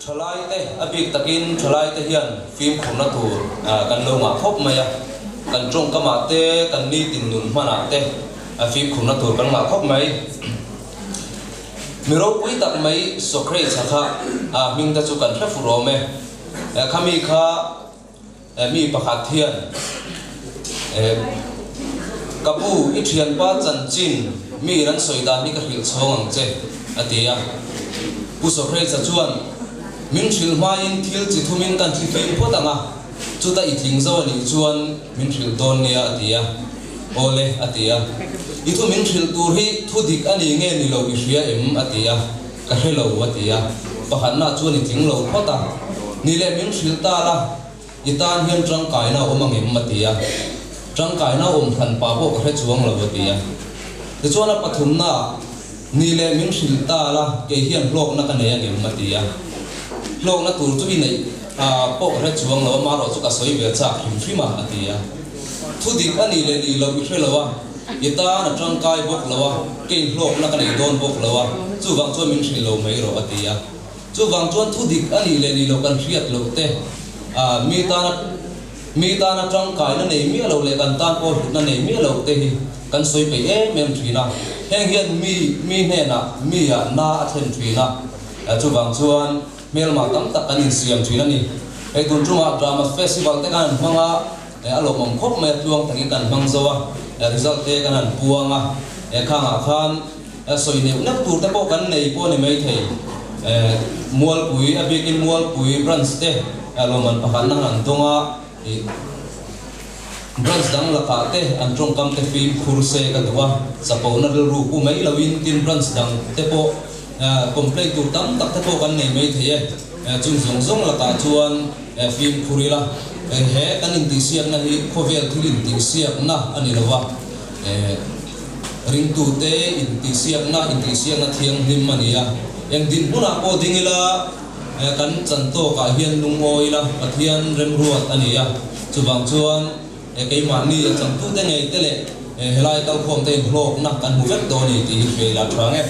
thalai te abik takin thalai te hian film khomna tur kan lo nga khop maya kan trong kama te kan ni tin nun mana te film khomna tur kan nga khop mai miro pui tak mai sokre chakha ming ta chu kan threfu ro me khami kha mi pakhat hian kapu ithian pa chanchin mi ran soida ni ka hil chhong che atia pu sokre cha chuan min thil hmain thil chi thumin kan thi film potanga chuta ithing zo ni chuan min thil don nia atia ole atia ithu min thil tur hi thudik ani nge ni lo hria em atia ka helo atia pakhan na chuan ithing lo phota ni le min thil ta la itan hian tang kai na omang em atia tang kai na om than pa bo ka chuang lo atia te chuan a pathum na ni le min thil ta la ke hian blok na ka ne em atia lok na tur chu i nei po re chuang lo ma ro chu ka soi ve cha him frima atia thu dik ani le ni lo bi hrelowa ita na tang kai bok lowa ke lok na ka nei don bok lowa chu wang chu min thil lo mai ro atia chu wang chuan thu dik ani le ni lo kan hriat lo te mi ta na tang kai na nei mi lo le kan tan po na nei mi lo te hi kan soi pe e mem thina heng hian mi ne na mi ya na athen thina chu wang chuan mel ma tam tak kan siam thina ni e tun chuma drama festival te kan manga alo mom khop me tuang taki kan mang zowa result te kan puanga khanga khan soi ne nak tur te po kan nei po ni mai thei mual pui abikin mual pui branch te alo man pakhan na han tonga branch dang la ka te an trong kam te film khurse ka duwa sapo na ru pu mai lawin tin branch dang te po complaint tu tam tak te po kan nei mai thei chung zong zong la ta chuan film khurila he kan in ti siak na hi khovel thilin ti siak na ani lawa ring tu te in ti siak na thiang him mania yang din puna po dingila kan chanto ka hian lung oila pathian rem ruat ania chuwang chuan ke mani chang tu te ngei tele helai kal khom te blok na kan hu vet do ni ti fe la thange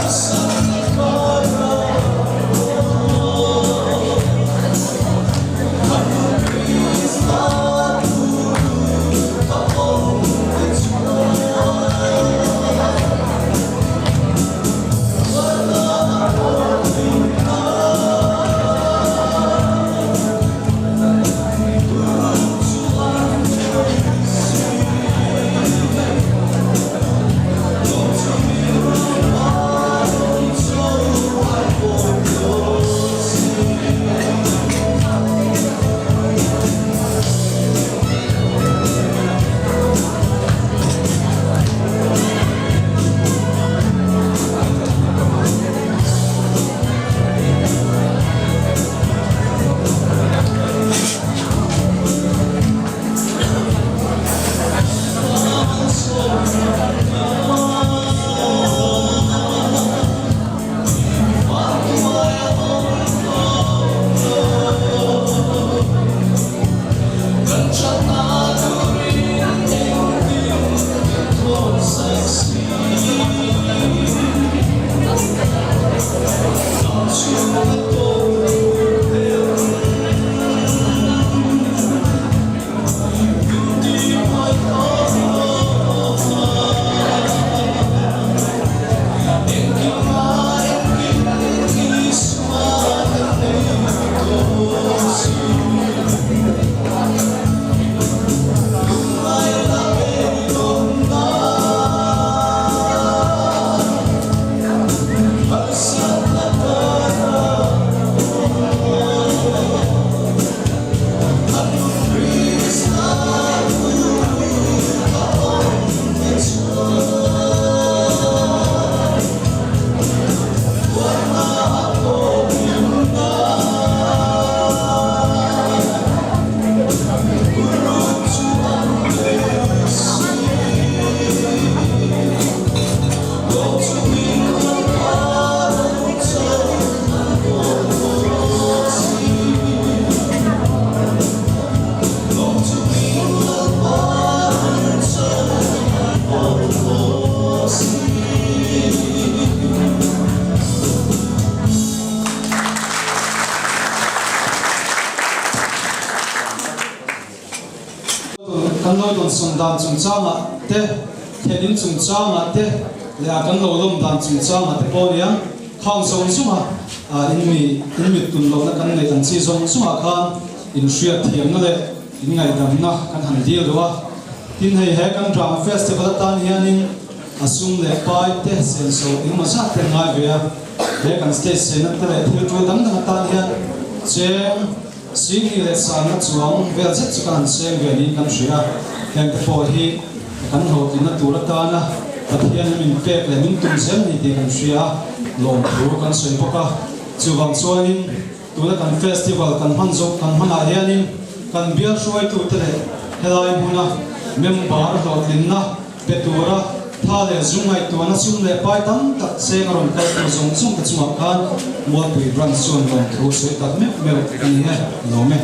Sun kan lo don som dan chung changa te thenin chung changa te le a kan lo lom dan chung changa te ponia khang song sunga in mi tun lo na kan nei kan chi song sunga khan in shria thiam na le in ngai dam na kan han dia dowa tin hei he kan drama festival tan hianin asum le pai te sen so in ma sa te ngai ve a le kan stage sen na te le thil tro dam na tan hian cheng sing le sa na chuang vel chet chu kan seng ve ni kan shria kan te po hi kan ho tin na tu ra ta na pathian min pek le min tum sem ni te kan shria lom thu kan soi poka chuwang chuanin tuna kan festival kan hanjok kan hana hianin kan biar shoi tu te le helai huna member hlotlin na petura thale zungai tuana sum le pai tam tak sengaron kal tu zong chung ka chunga kan mo pui ran suan lom thu soi tak me ani he no me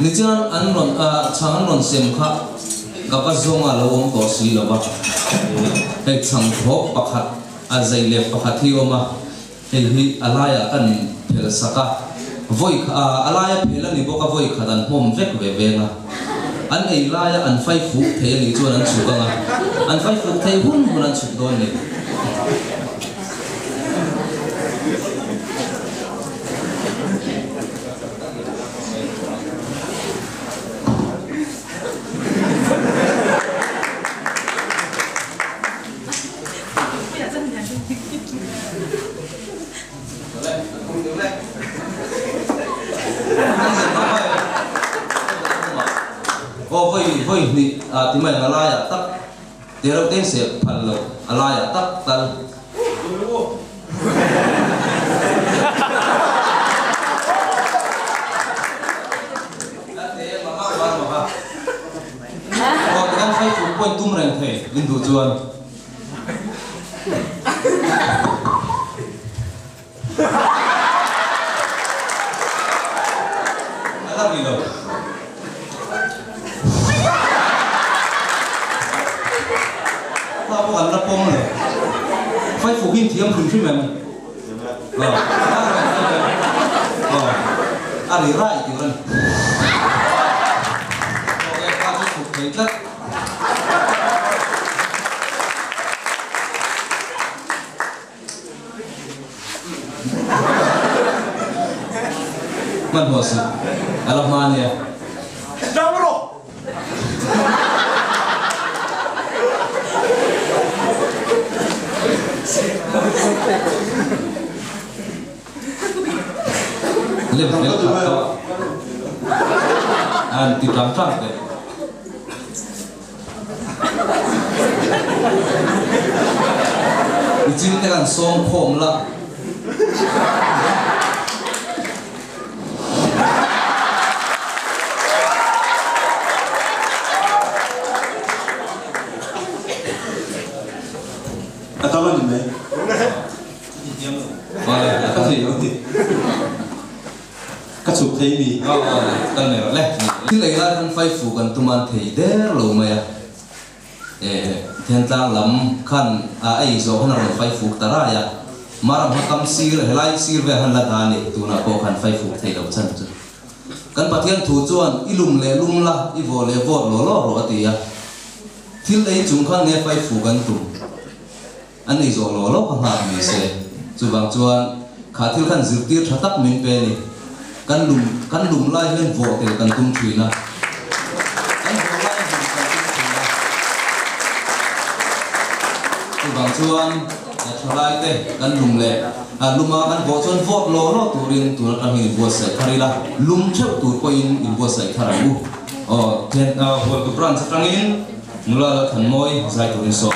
Nijan anron chang anron sem kha kapa zonga lawom to si lawa hei chang thok pakhat a zaile pakhat hi oma hei hi alaya kan phel saka voi alaya phelani boka voi khadan hom vek ve venga an ei laya an fai fu the ni chuan an chukanga an fai fu the hun hun an chuk don ni voi ni ti mai alaya tak tero ten se phallo alaya tak tal ate mama war mama ko kan fai fu point tum reng the bindu chuan ala bilo ta bukan lapong le fai fu hin thiam khun phim em ari rai ti ran oke ka fu thei tlat man hosi alamania damro lên lên to anh tìm làm trăng đấy chỉ cái làm xôm khom là atau mana ni? Boleh, apa sih? Các chụp thấy gì? Kan này leh. Thì lấy ra kan phai phụ kan tuman thấy der lo maya. Thiên tang lam kan ai zo kan ron phai phụ tara ya. Maram hakam sir helai sir ve han la dani tu na ko kan phai phụ thấy đâu chân chứ. Kan pathian thu chuan ilum le lum la i vo le vo lo lo ro ati ya. Thì lấy chúng kan ne phai phụ kan tu. Anh ấy zo lo lo kan ha mi se. Chu bang chuan khá thil kan zir tir thatak min pe ni. Kan lum lai hen vo tel kan tum thina kan vo lai hen kan tum thina tu bang chuan na tholai te kan lum le luma kan vo chuan vot lo lo turin tur kan hi vo sai kharila lum cheu tur ko in vo sai kharabu ten vo ku pran satrangin mula than moi zai turin so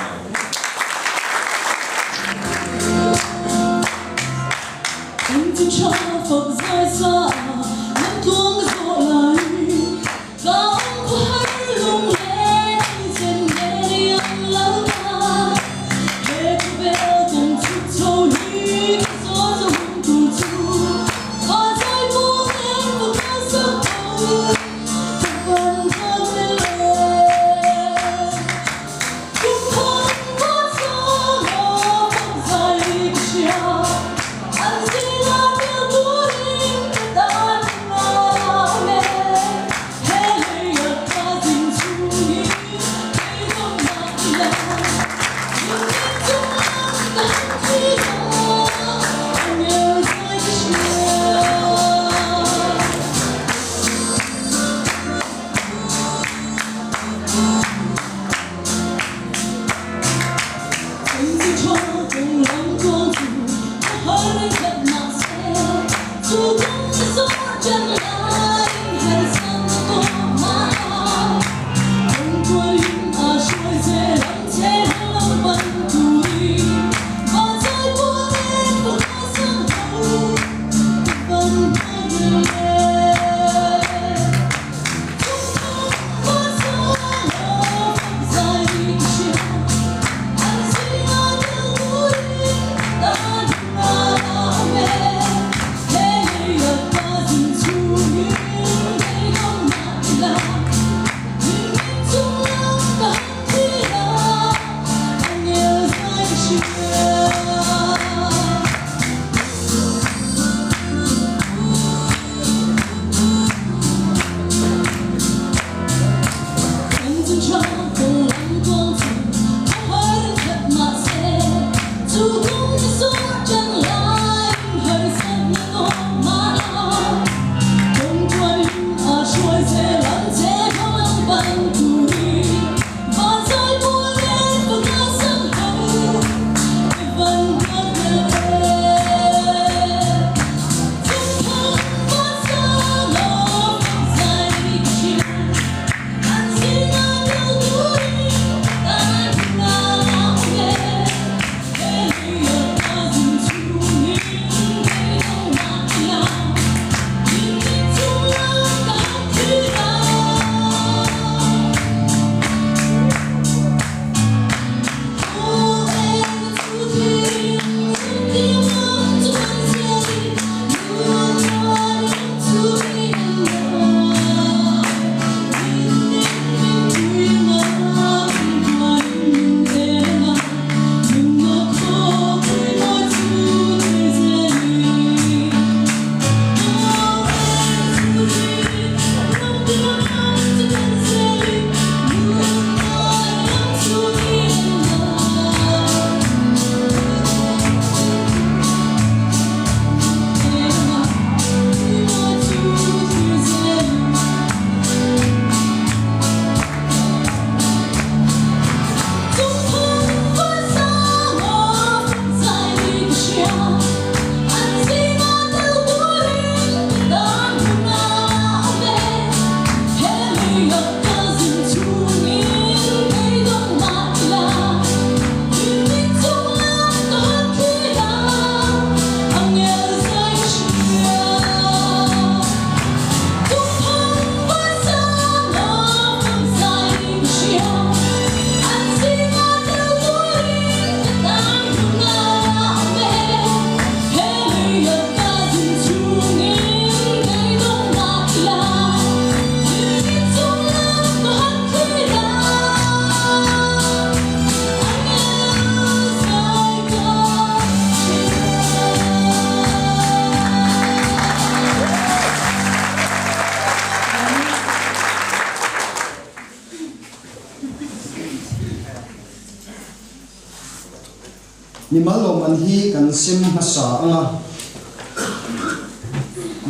ni malo man hi kan sim masa anga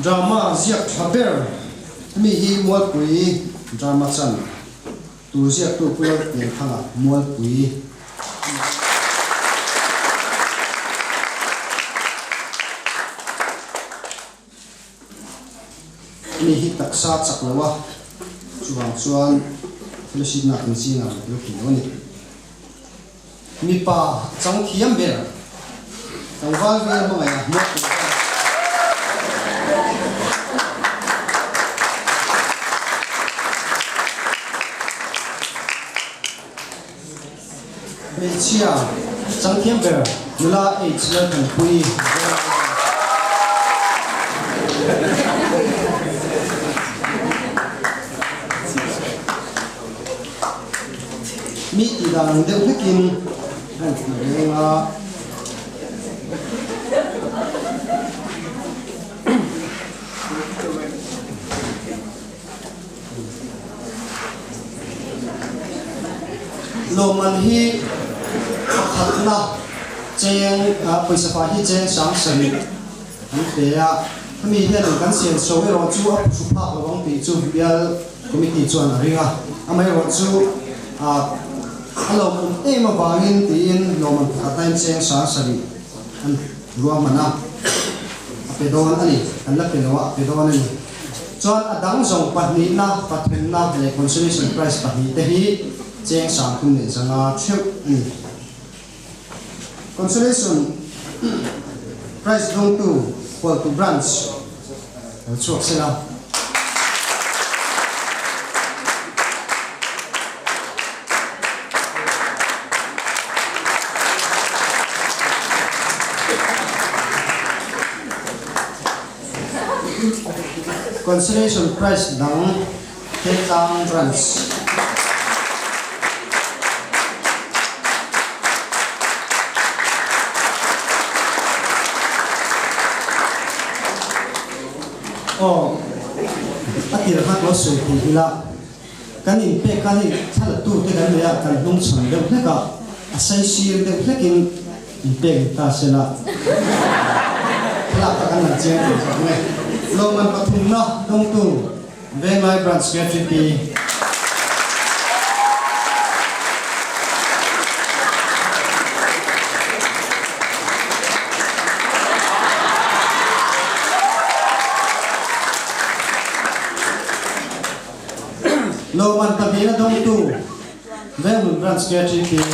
drama ziak thaber mi hi mual pui drama chan tu ziak tu pui yen thanga mual pui mi hi taksa chaklawa chuan fellowship na kan singa lo kinoni mi pa chang khiam ber chang wal ve ma ya mo me chia chang khiam ber nula e chla kan pui mi ti dang de hikin lo man hi khatna cheng paisa pa hi cheng sang sani an te ya mi hian kan sian so ro chu a su pha lawang ti chu bial committee chuan a ringa amai ro chu hello em bangin tin loman khatain cheng sa sari an ruamana apedon ani an la penoa apedon ani chuan adang zong pahni na pathen na le consolation prize pahni te hi cheng sang khum ne changa theu ani consolation prize dong tu for to branch chuak sela consolation prize dang Ketang Branch atir hat lo su hila kan in pe kan in thala tu te kan ya kan lung chang de pheka asai sir de phlekin in pe ta sela la ta kan na chen de ne lo man pathum na dong tu ve mai branch secretary lo man pabina dong tu ve mun branch secretary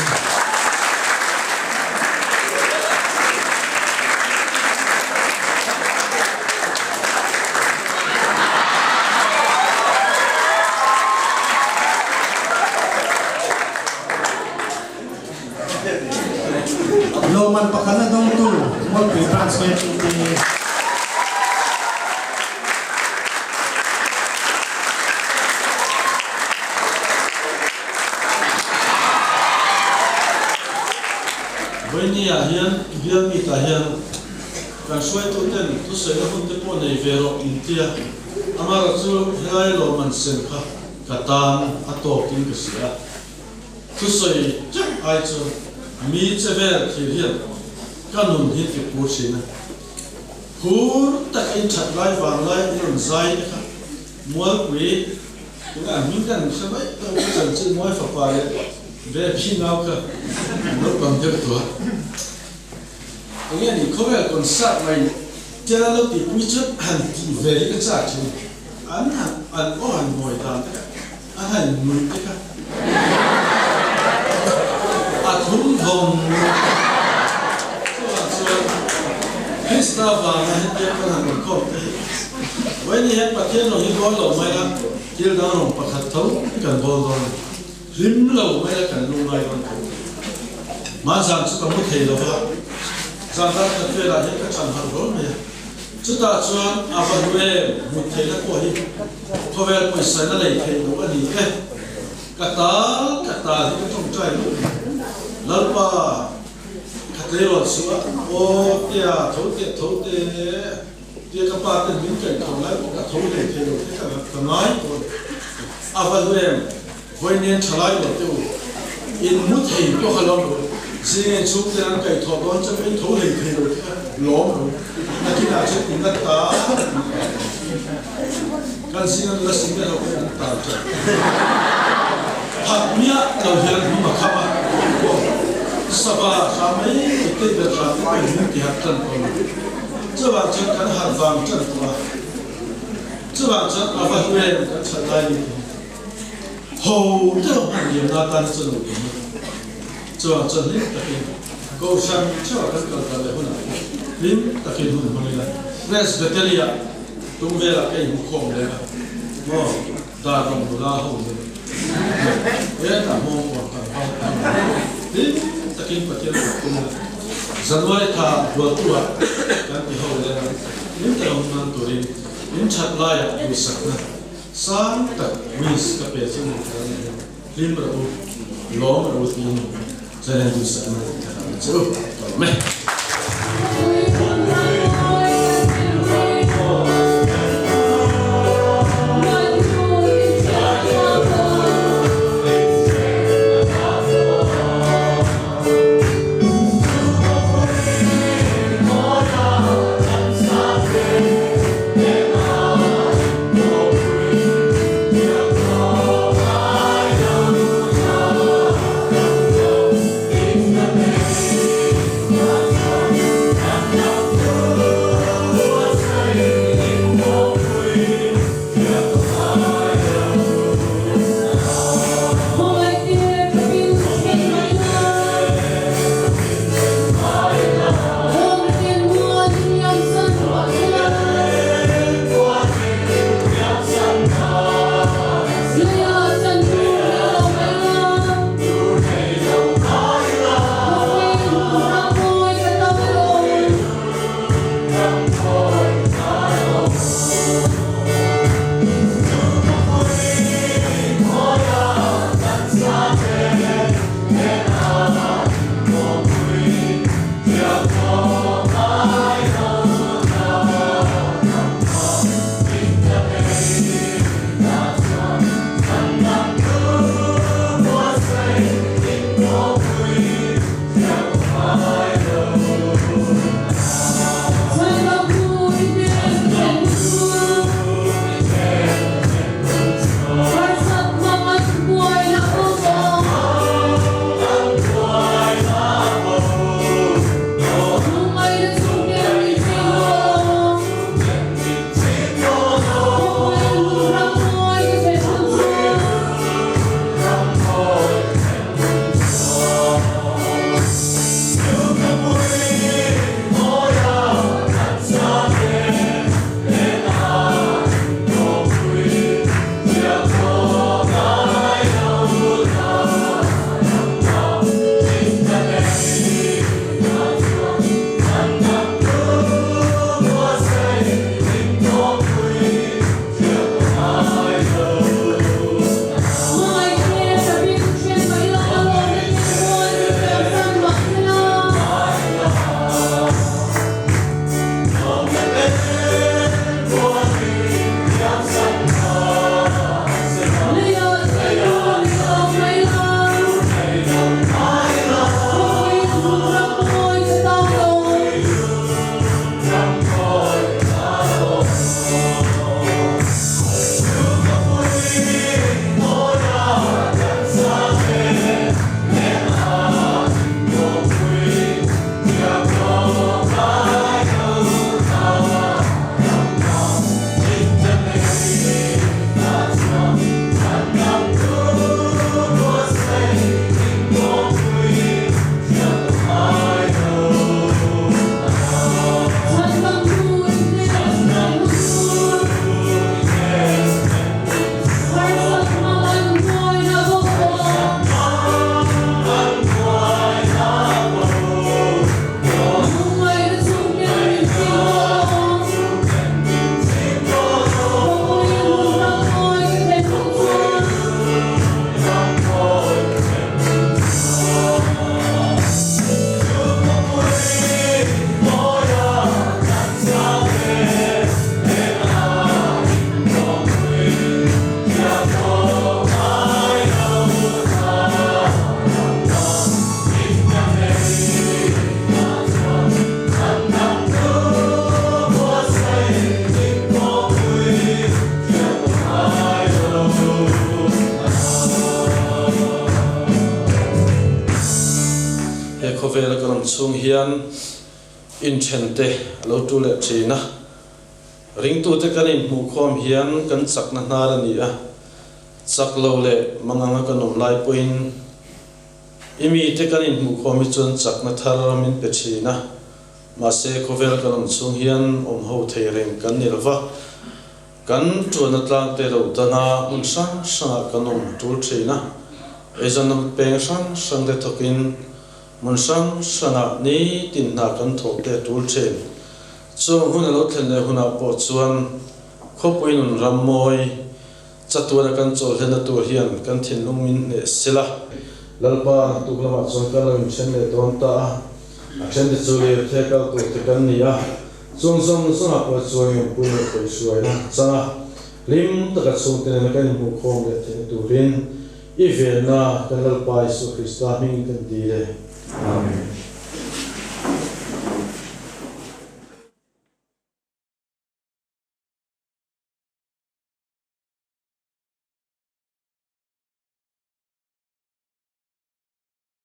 lo man pakana dong tu mo branch secretary Venia hian viami ta hian kan suai tu ten tu se na hun te po nei vero intia amara chu helai lo man sen kha katan atok tin ka sia tu soi chak ai chu mi che ver thi hian kanun hi ti pu sina hur tak in chat lai wang lai in zai kha mual kwi ku an min kan sabai ta chan chi moi fa pa le ve phi ngau ka no bang te tu anh em không phải còn sát mày cho nên lúc thì quý chút hành thì về cái sát chứ anh có hành ngồi làm thế anh hành mừng thế cả thúng hồng hết ta vào hết cái con hành còn không thế với như hết bạc thiên rồi những gói lẩu mày là kia đó rồi bạc hạt thấu cái cần vô rồi lim lẩu mày là cần luôn mày còn mà rằng sẽ có một thầy đâu vậy rằng ta thật về là những cái chẳng hạn đó này chúng ta cho áp về một thế là của đi thôi về mình sẽ là lấy thế đúng không nhỉ cả ta thì không chạy lần ba cả thế rồi sửa ô tia thấu tia các bạn tên những cái còn lại cả thấu để thế rồi thế cả nói áp về với nên trả lại được tiêu in một thế cho họ làm rồi xin chúc cho anh cái thọ con cho cái thấu hình thì rồi lóm rồi là khi nào sẽ cũng đất ta kan xin là xin cái đâu cũng ta chứ hạt mía đầu tiên cũng mà khăm à sapa kami itu berapa ini diharapkan oleh coba jangan hal vàng chân qua coba jangan apa yang kan sadai hầu đâu hành nghiệp na tan chân được cho chân hết tất nhiên câu sang cho các con cái này hôm nay lim tất nhiên hôm nay là res bateria tung về là cái mục khom đấy mà ta đồng đồ la hồng đấy là mong hoặc là lim tất nhiên tất nhiên là cũng January tha dua tua kan ti hau le lim ta hom nan turin lim chat la ya bu sakna sang tak wis ka pe chen lim ra bu lom ra bu tin Saya bisa mencoba, meh. khovel kalam chung hian in thente lo tu le thina ring tu te kanin mu khom hian kan chakna hnar ani a chaklo le manganga kanom lai poin imi te kanin mu khom hi chun chakna thar min pe thina ma se khovel kalam chung hian om ho thei reng kan nilwa kan chuan atlang te ro dana mun sang sang kanom tul thina ejanam peng sang sang de thokin mun sang sang ni tin na kan thok te tul chen chu hun lo thlen le huna po chuan khopuin un ram moi chatura kan chol hena tur hian kan thin lungin ne sila lalpa tu lama chon kan lo chen le don ta action de chu le the ka tu te kan ni a chung chung sang po chuan yong pui ne poi suai na changa lim ta ka chung te ne kan mu khong le the turin i velna kan lalpa Isu Krista ming kan di le amen.